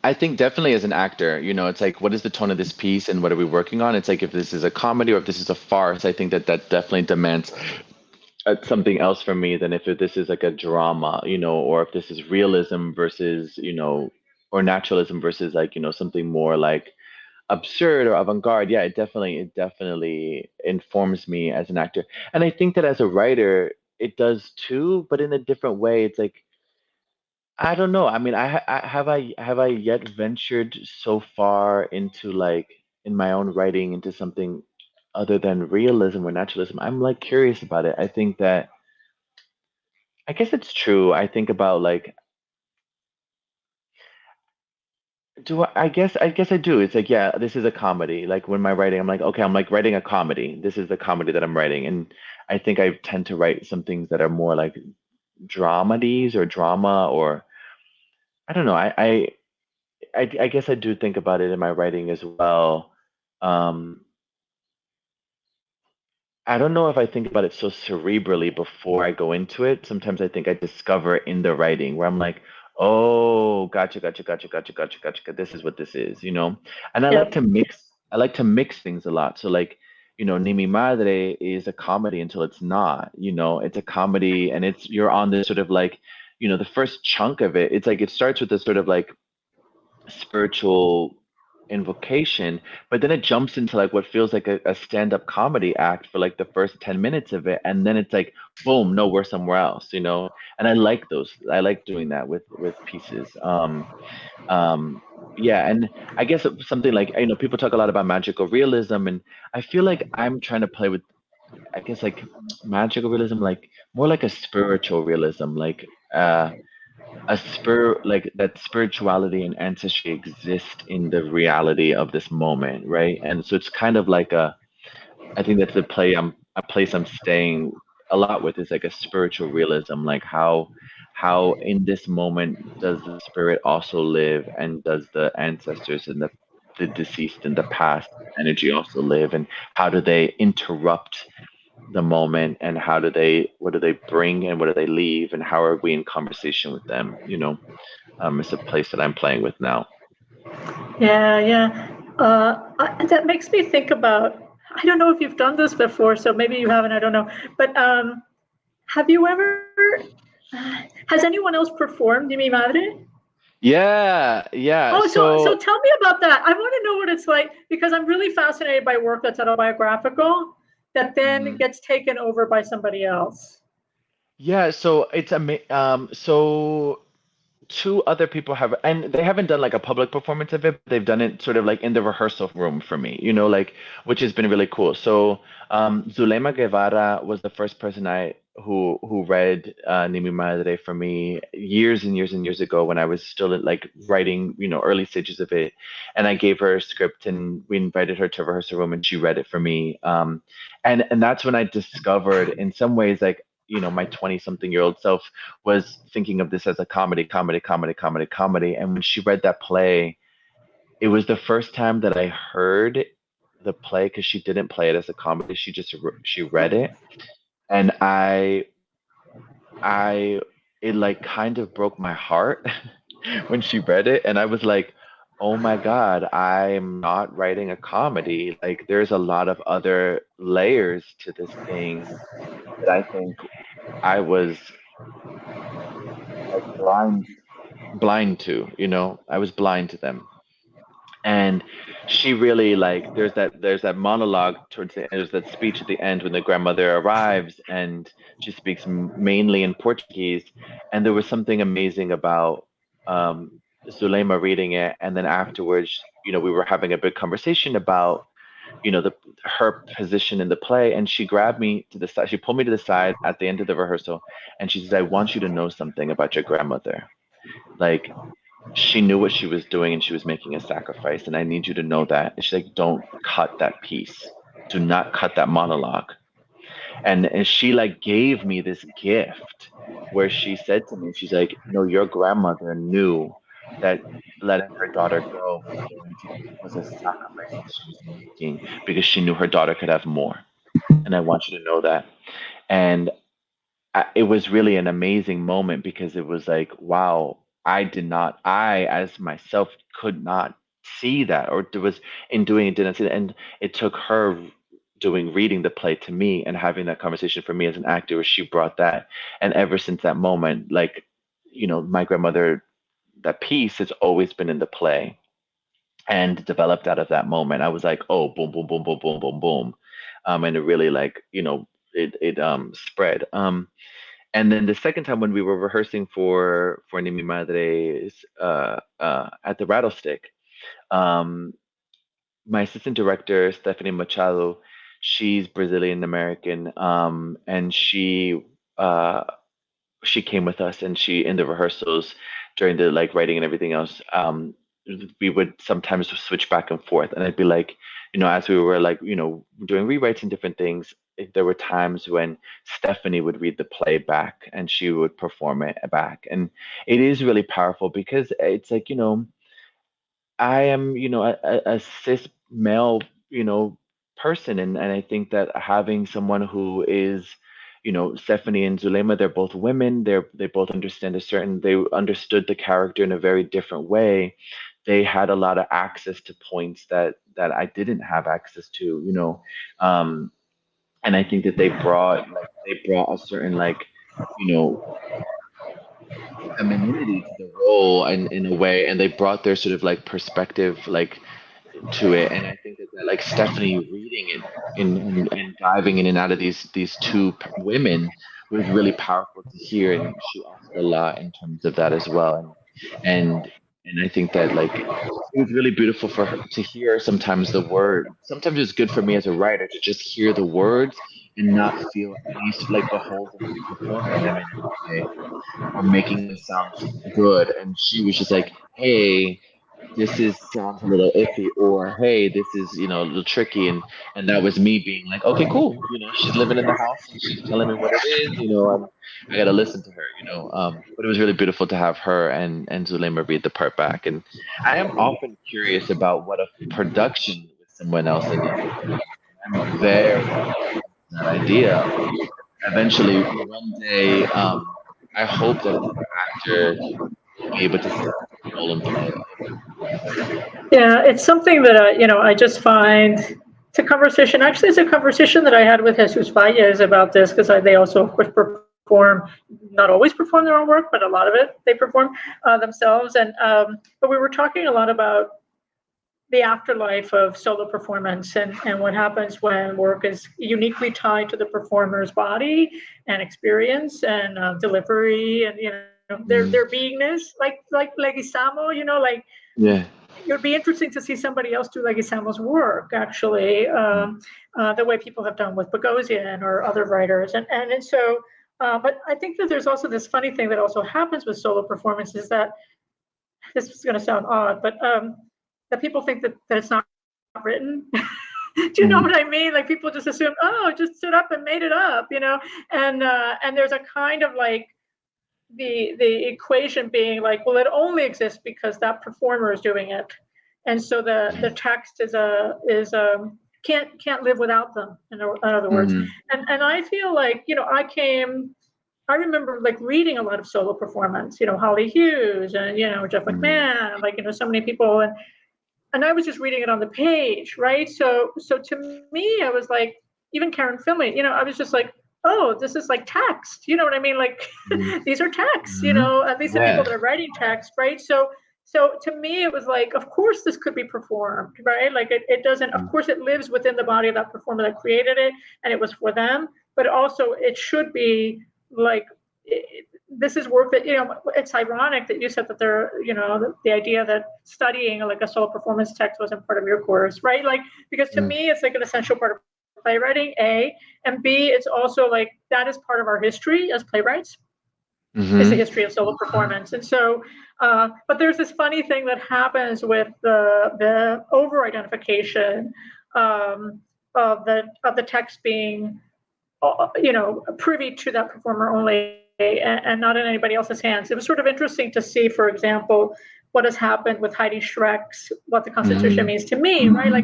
I think definitely as an actor, it's like, what is the tone of this piece and what are we working on? It's like if this is a comedy or if this is a farce, I think that that definitely demands something else from me than if this is like a drama, or if this is realism versus, or naturalism versus like, something more like absurd or avant-garde. Yeah, it definitely informs me as an actor. And I think that as a writer, it does too, but in a different way. It's like, I don't know. I mean, I have I yet ventured so far into like in my own writing into something other than realism or naturalism. I'm like curious about it. I think that I guess it's true. I think about like I guess I do. It's like, yeah, this is a comedy. Like when my writing, I'm like, okay, I'm like writing a comedy. This is the comedy that I'm writing. And I think I tend to write some things that are more like dramedies or drama or I don't know. I guess I do think about it in my writing as well. Um, I don't know if I think about it so cerebrally before I go into it. Sometimes I think I discover it in the writing where I'm like, oh, gotcha, gotcha, gotcha, gotcha, gotcha, gotcha. This is what this is, you know? And Yep. I like to mix things a lot. So like, Ni Mi Madre is a comedy until it's not, it's a comedy and you're on this sort of like, the first chunk of it, it's like it starts with this sort of like spiritual invocation, but then it jumps into like what feels like a stand-up comedy act for like the first 10 minutes of it, and then it's like boom, no, we're somewhere else, and I like doing that with pieces. Yeah, and I guess something like, people talk a lot about magical realism, and I feel like I'm trying to play with, I guess, like magical realism, like more like a spiritual realism, like a spirit, like that spirituality and ancestry exist in the reality of this moment, right? And so it's kind of like I think that's a place I'm staying a lot with, is like a spiritual realism, like how in this moment does the spirit also live, and does the ancestors and the deceased in the past energy also live, and how do they interrupt the moment, and what do they bring, and what do they leave, and how are we in conversation with them, it's a place that I'm playing with now. Yeah, yeah. That makes me think about, I don't know if you've done this before, so maybe you haven't, I don't know. But have you ever, has anyone else performed Ni Mi Madre? Yeah, yeah. Oh, so So tell me about that. I want to know what it's like, because I'm really fascinated by work that's autobiographical that then mhm. gets taken over by somebody else. Yeah, so so two other people have, and they haven't done like a public performance of it, but they've done it sort of like in the rehearsal room for me, like, which has been really cool. So Zulema Guevara was the first person who read Ni Mi Madre for me years and years and years ago, when I was still like writing, early stages of it. And I gave her a script, and we invited her to rehearsal room, and she read it for me. And that's when I discovered, in some ways, like, my 20 something year old self was thinking of this as a comedy, comedy, comedy, comedy, comedy. And when she read that play, it was the first time that I heard the play, because she didn't play it as a comedy. She read it, and I it like kind of broke my heart when she read it, and I was like, oh my God, I'm not writing a comedy. Like, there's a lot of other layers to this thing that I think I was like blind to, I was blind to them. And she really, like, there's that monologue towards the end, there's that speech at the end when the grandmother arrives, and she speaks mainly in Portuguese. And there was something amazing about Zulema reading it, and then afterwards, we were having a big conversation about, the her position in the play, and she grabbed me to the side, she pulled me to the side at the end of the rehearsal, and she says, I want you to know something about your grandmother. Like, she knew what she was doing, and she was making a sacrifice, and I need you to know that. And she's like, don't cut that piece, do not cut that monologue. And she like gave me this gift, where she said to me, she's like, your grandmother knew that letting her daughter go was a sacrifice that she was making, because she knew her daughter could have more. And I want you to know that. And it was really an amazing moment, because it was like, wow, I as myself could not see that, or there was, in doing it, didn't see that. And it took her reading the play to me, and having that conversation for me as an actor, where she brought that. And ever since that moment, like, my grandmother, that piece has always been in the play, and developed out of that moment. I was like, oh, boom, boom, boom, boom, boom, boom, boom. And it really, like, it spread. And then the second time, when we were rehearsing for Ni Mi Madre, at the Rattlestick, um, my assistant director, Stephanie Machado, she's Brazilian American, and uh, she came with us, and she, in the rehearsals, during the like writing and everything else, we would sometimes switch back and forth, and I'd be like, as we were like, doing rewrites and different things, there were times when Stephanie would read the play back, and she would perform it back. And it is really powerful, because it's like, I am, a cis male, person. And I think that having someone who is, Stephanie and Zulema, they're both women. They both understand they understood the character in a very different way. They had a lot of access to points that I didn't have access to, um, and I think that they brought a certain, you know femininity to the role in a way, and they brought their sort of perspective to it. And I think that Stephanie reading it and diving in and out of these two women was really powerful to hear, and she offered a lot in terms of that as well. And I think that it was really beautiful for her to hear sometimes the word. Sometimes it's good for me as a writer to just hear the words and not feel any the holes that we performing them in a way, or making them sound good. And she was just like, "Hey, this is sounds a little iffy," or "Hey, this is a little tricky." And that was me being like, "Okay, cool. She's living in the house and she's telling me what it is. I gotta listen to her. But it was really beautiful to have her and Zulema read the part back. And I am often curious about what a production with someone else in it. I'm very that idea. Eventually, one day, I hope that another actor will be able to step into the role and play it. Yeah, it's something that I just find it's a conversation. Actually, it's a conversation that I had with Jesus Valles about this, because they also, of course, perform, not always perform their own work, but a lot of it they perform themselves. And but we were talking a lot about the afterlife of solo performance, and what happens when work is uniquely tied to the performer's body and experience and delivery, and their beingness, like Leguizamo, Yeah. it would be interesting to see somebody else do Leguizamo's work, actually, the way people have done with Bogosian or other writers. And so, but I think that there's also this funny thing that also happens with solo performances, that this is going to sound odd, but that people think that it's not written. Do you know what I mean? Like, people just assume, oh, just stood up and made it up, and there's a kind of the equation being like, well, it only exists because that performer is doing it, and so the text can't live without them. In other words, and I feel like I remember reading a lot of solo performance, Holly Hughes and Jeff McMahon, so many people, and I was just reading it on the page, right? So to me, I was like, even Karen Finley, I was just like, oh, this is like text. You know what I mean? These are texts, at least the people that are writing text, right? So to me, it was like, of course this could be performed, right? It doesn't, of course it lives within the body of that performer that created it, and it was for them, but also it should be this is work that, it's ironic that you said that the idea that studying a solo performance text wasn't part of your course, right? Because to me, it's an essential part of playwriting, A, and B, it's also that is part of our history as playwrights. Is the history of solo performance. And so, but there's this funny thing that happens with the over-identification of the text being, privy to that performer only, and not in anybody else's hands. It was sort of interesting to see, for example, what has happened with Heidi Schreck's What the Constitution Means to Me, right?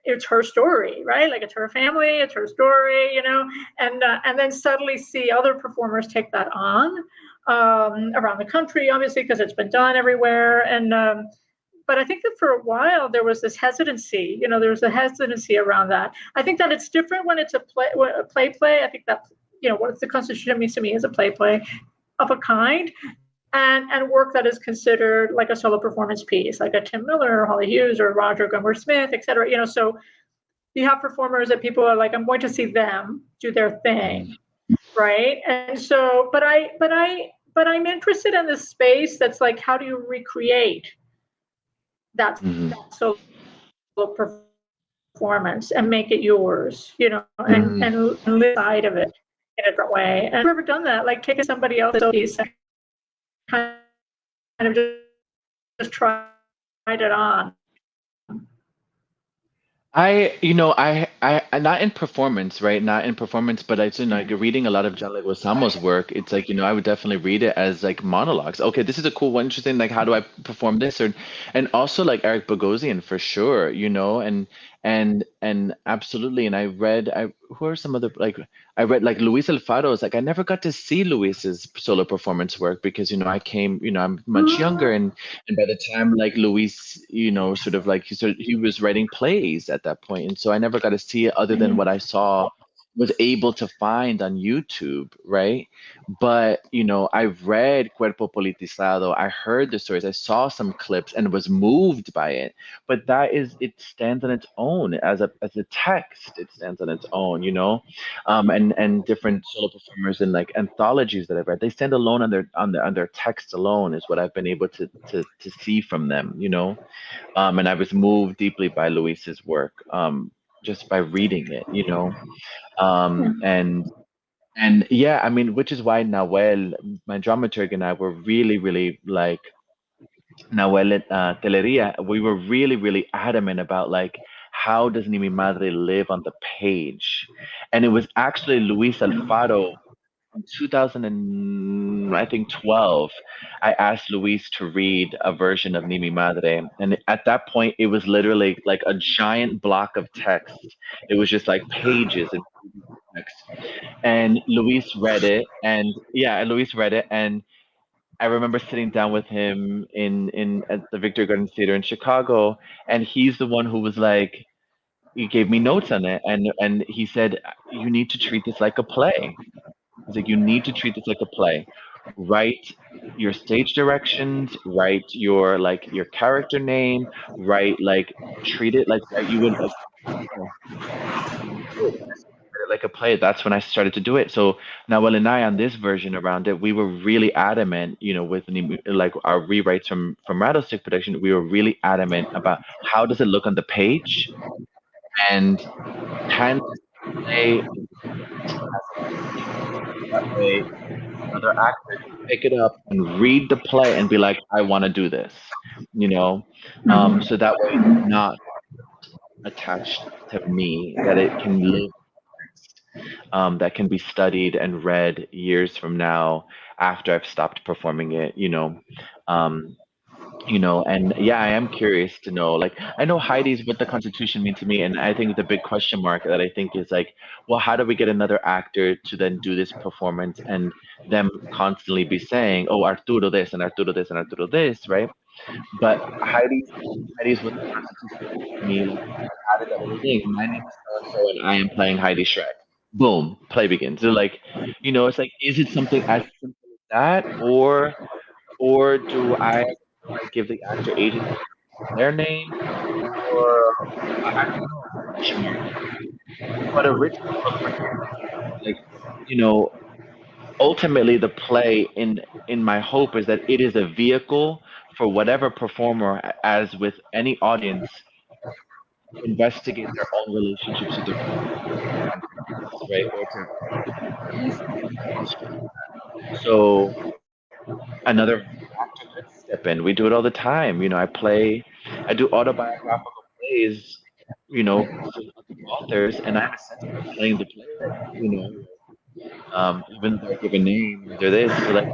It's her story, right? It's her family, it's her story, and then suddenly see other performers take that on around the country, obviously, because it's been done everywhere. And but I think that for a while there was this hesitancy, there was a hesitancy around that. I think that it's different when it's a play. I think that, What the Constitution Means to Me is a play of a kind, and work that is considered like a solo performance piece, like a Tim Miller or Holly Hughes or Roger Gummer Smith, et cetera. So you have performers that people are like, I'm going to see them do their thing, right? And so, but I'm interested in this space that's like, how do you recreate that solo performance and make it yours, and live side of it in a different way? And I've never done that, taking somebody else's piece and kind of just tried it on. I not in performance, right? Not in performance, but I reading a lot of John Leguizamo's work. It's I would definitely read it as monologues. Okay, this is a cool one, interesting. How do I perform this? And also Eric Bogosian for sure, and absolutely. And who are some other, like, I read like Luis Alfaro's, like I never got to see Luis's solo performance work because, I came, I'm much younger, and by the time like Luis, sort of like he was writing plays at that point, and so I never got to see it other than what I saw, was able to find on YouTube, right? But I've read Cuerpo Politizado, I heard the stories, I saw some clips and was moved by it. But it stands on its own as a text. It stands on its own, and different solo performers and like anthologies that I've read, they stand alone on their text alone is what I've been able to see from them, and I was moved deeply by Luis's work, just by reading it, and yeah, I mean, which is why Nahuel, my dramaturg, and I were really, really like Nahuel Teleria. We were really, really adamant about like how does Ni Mi Madre live on the page, and it was actually Luis Alfaro in 2012. I asked Luis to read a version of Ni Mi Madre, and at that point, it was literally like a giant block of text. It was just like pages and text. And Luis read it, and yeah, Luis read it, and I remember sitting down with him in at the Victory Gardens Theater in Chicago, and he's the one who was like, he gave me notes on it, and he said, you need to treat this like a play. He's like, you need to treat this like a play. Write your stage directions, write your character name, write treat it like you would like a play. That's when I started to do it. So Nawal and I, on this version around it, we were really adamant, with like our rewrites from Rattlestick production, we were really adamant about how does it look on the page, and can this play that way another actor can pick it up and read the play and be like, I want to do this, so that way it's not attached to me, that it can live, that can be studied and read years from now after I've stopped performing it, and yeah, I am curious to know, like, I know Heidi's what the Constitution means to me, and I think the big question mark that I think is like, well, how do we get another actor to then do this performance and them constantly be saying, oh, Arturo this and Arturo this and Arturo this, right? But Heidi's what the Constitution means to me. Like, I added that little thing. My name is so and so, and I am playing Heidi Shrek. Boom, play begins. So like, it's like, is it something as simple as that, or do I give the actor agency in their name, or I don't know. Question mark. But originally, like, ultimately, the play in my hope is that it is a vehicle for whatever performer, as with any audience, to investigate their own relationships with their right, or to so another actor could step in. We do it all the time. I do autobiographical plays, for other authors, and I'm essentially playing the playwright, even though I give a name or this, so like,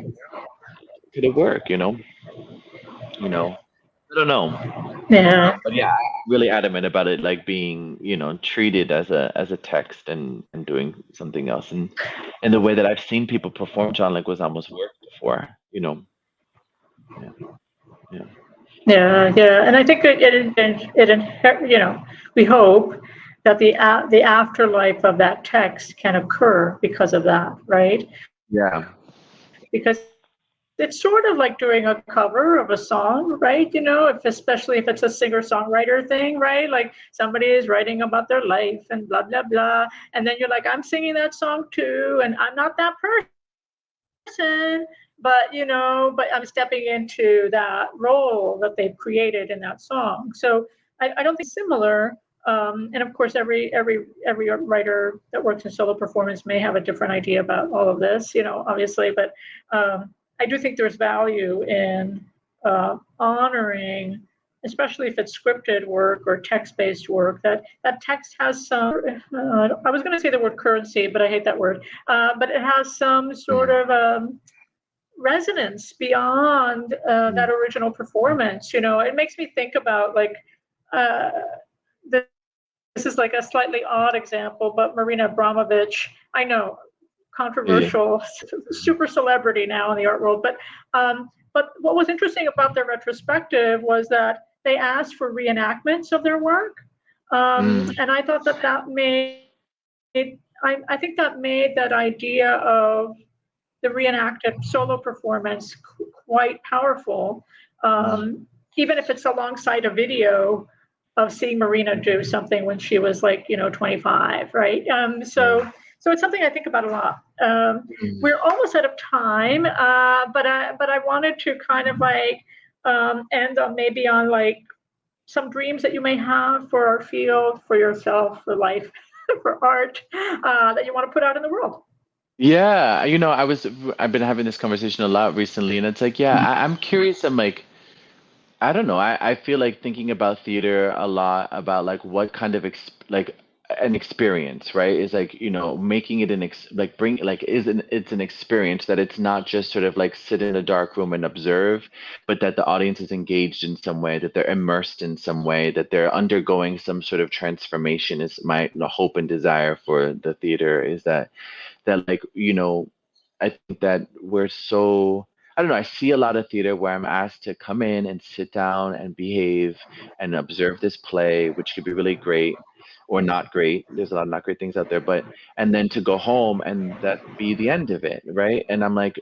could it work, I don't know. Yeah. But yeah, I'm really adamant about it, like being, treated as a text and doing something else, and in the way that I've seen people perform John Leguizamo's work before, Yeah, yeah. Yeah, and I think we hope that the afterlife of that text can occur because of that, right? Yeah. Because it's sort of like doing a cover of a song, right? Especially if it's a singer-songwriter thing, right? Like somebody is writing about their life and blah, blah, blah. And then you're like, I'm singing that song too, and I'm not that person, but I'm stepping into that role that they've created in that song. So I don't think similar. And of course, every writer that works in solo performance may have a different idea about all of this, obviously. But I do think there's value in honoring, especially if it's scripted work or text-based work, that text has some, I was going to say the word currency, but I hate that word, but it has some sort of resonance beyond that original performance. It makes me think about like the is like a slightly odd example, but Marina Abramovich, I know, controversial, super celebrity now in the art world. But what was interesting about their retrospective was that they asked for reenactments of their work, and I thought that made, I think that made that idea of the reenacted solo performance quite powerful, even if it's alongside a video of seeing Marina do something when she was like, 25, right? So it's something I think about a lot. We're almost out of time, but I wanted to kind of like end on maybe on like some dreams that you may have for our field, for yourself, for life, for art, that you want to put out in the world. Yeah, I've been having this conversation a lot recently, and it's like, yeah, I'm curious. I'm like, I don't know. I feel like thinking about theater a lot about like what kind of like an experience, right? Is like, making it it's an experience that it's not just sort of like sit in a dark room and observe, but that the audience is engaged in some way, that they're immersed in some way, that they're undergoing some sort of transformation is my hope and desire for the theater is that like, I think that we're so, I don't know, I see a lot of theater where I'm asked to come in and sit down and behave and observe this play, which could be really great or not great. There's a lot of not great things out there, and then to go home and that be the end of it, right? And I'm like,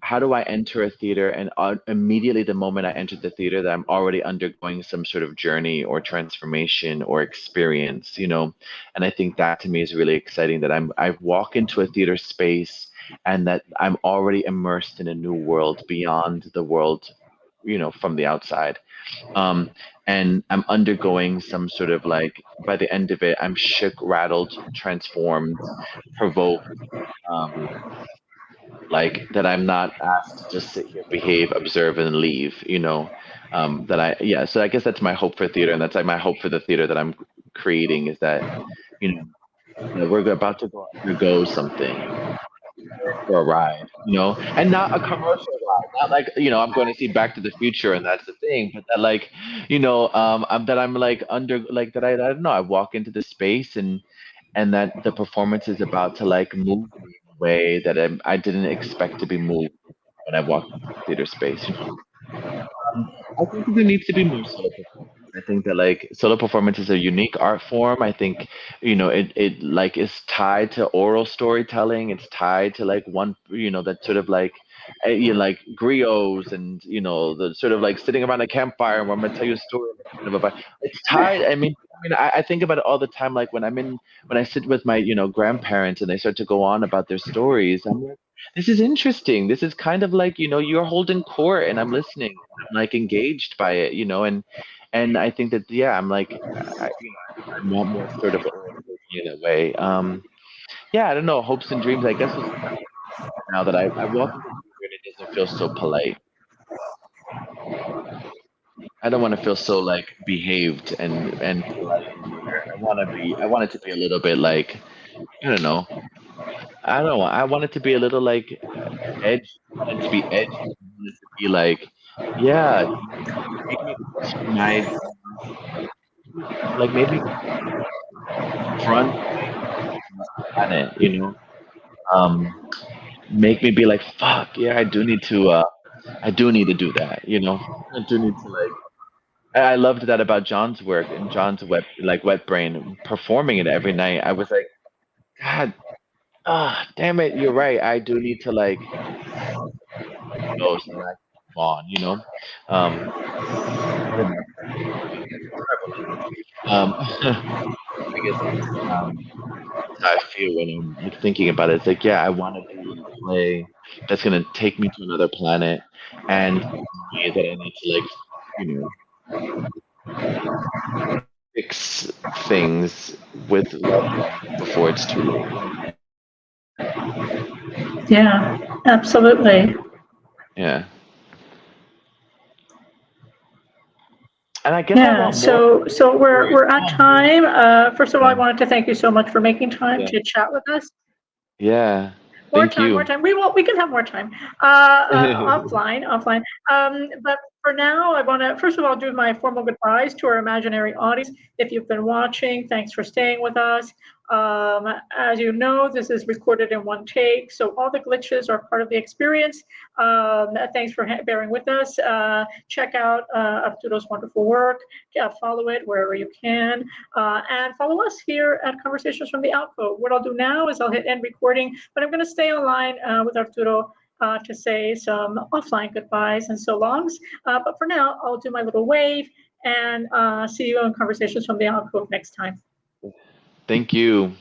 how do I enter a theater and immediately the moment I enter the theater that I'm already undergoing some sort of journey or transformation or experience, And I think that to me is really exciting that I walk into a theater space and that I'm already immersed in a new world beyond the world, from the outside. And I'm undergoing some sort of like, by the end of it, I'm shook, rattled, transformed, provoked, like that I'm not asked to just sit here, behave, observe, and leave, so I guess that's my hope for theater, and that's like my hope for the theater that I'm creating is that, we're about to go something for a ride, and not a commercial ride, not like, I'm going to see Back to the Future and that's the thing, but that like, that I'm like under, like that I don't know, I walk into the space and that the performance is about to like move me in a way that I didn't expect to be moved when I walked into the theater space. I think there needs to be more solo performance. I think that like solo performance is a unique art form. I think, it like is tied to oral storytelling. It's tied to like one, that sort of like, like griots and, the sort of like sitting around a campfire and I'm going to tell you a story. It's tied. I think about it all the time. Like when I sit with my, grandparents and they start to go on about their stories, I'm like, this is interesting. This is kind of like, you're holding court and I'm listening. I'm like engaged by it, and I think that, yeah, I'm like, I want more sort of in a way. Yeah, I don't know. Hopes and dreams, I guess, is now that I walk into the theater and it doesn't feel so polite. I don't want to feel so like behaved and polite. I want it to be a little bit like, I don't know. I want it to be a little like edge. I want it to be edgy. I want it to be like, yeah, make me question my, like maybe front planet, make me be like, fuck, yeah, I do need to do that, I do need to like. I loved that about John's work and John's Wet Brain, performing it every night. I was like, God, damn it, you're right. I do need to like go so that I can move on, I don't know. I guess how I feel when I'm like thinking about it. It's like, yeah, I want to do a play that's gonna take me to another planet, and in a way that I need to like, fix things with love before it's too late. Yeah, absolutely. Yeah. And I guess I want more. So we're at time. First of all, I wanted to thank you so much for making time to chat with us. Yeah. More Thank time, you. more time. We can have more time offline. But for now, I want to, first of all, do my formal goodbyes to our imaginary audience. If you've been watching, thanks for staying with us. As you know, this is recorded in one take, so all the glitches are part of the experience. Thanks for bearing with us. Check out Arturo's wonderful work. Follow it wherever you can. And follow us here at Conversations from the Alcove. What I'll do now is I'll hit end recording, but I'm going to stay online with Arturo to say some offline goodbyes and so longs. But for now, I'll do my little wave and see you on Conversations from the Alcove next time. Thank you.